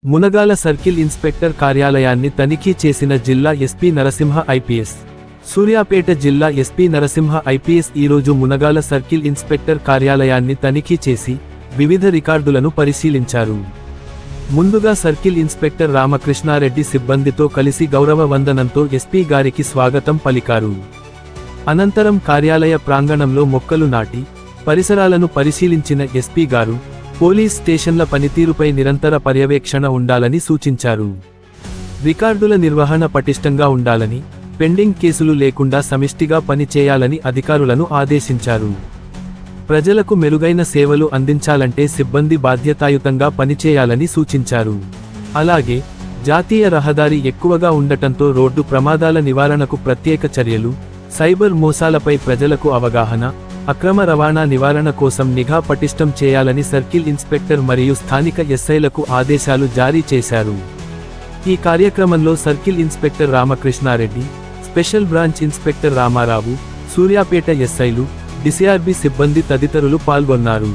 Munagala circle inspector కార్యాలయాన్ని తనిఖీ చేసిన జిల్లా ఎస్పీ నరసింహ ఐపీఎస్. సూర్యాపేట జిల్లా ఎస్పీ నరసింహ ఐపీఎస్ ఈరోజు మునగాల సర్కిల్ ఇన్స్పెక్టర్ కార్యాలయాన్ని తనిఖీ చేసి వివిధ రికార్డులను పరిశీలించారు. ముందుగా సర్కిల్ ఇన్స్పెక్టర్ రామకృష్ణారెడ్డి సిబ్బందితో కలిసి గౌరవ వందనంతో ఎస్పీ గారికి స్వాగతం పలికారు. అనంతరం కార్యాలయ ప్రాంగణంలో మొక్కలు నాటి పరిసరాలను పరిశీలించిన ఎస్పీ గారు పోలీస్ స్టేషన్ల పనితీరుపై నిరంతర పర్యవేక్షణ ఉండాలని సూచించారు. రికార్డుల నిర్వహణ పటిష్టంగా ఉండాలని, పెండింగ్ కేసులు లేకుండా సమిష్టిగా పనిచేయాలని అధికారులను ఆదేశించారు. ప్రజలకు మెరుగైన సేవలు అందించాలంటే సిబ్బంది బాధ్యతాయుతంగా పనిచేయాలని సూచించారు. అలాగే జాతీయ రహదారి ఎక్కువగా ఉండటంతో రోడ్డు ప్రమాదాల నివారణకు ప్రత్యేక చర్యలు, సైబర్ మోసాలపై ప్రజలకు అవగాహన, అక్రమ రవాణా నివారణ కోసం నిఘా పటిష్టం చేయాలని సర్కిల్ ఇన్స్పెక్టర్ మరియు స్థానిక ఎస్ఐలకు ఆదేశాలు జారీ చేశారు. ఈ కార్యక్రమంలో circle inspector Ramakrishna Reddy, special branch inspector Rama Rao, Suryapet ఎస్ఐలు, డిసిఆర్బి సిబ్బంది తదితరులు పాల్గొన్నారు.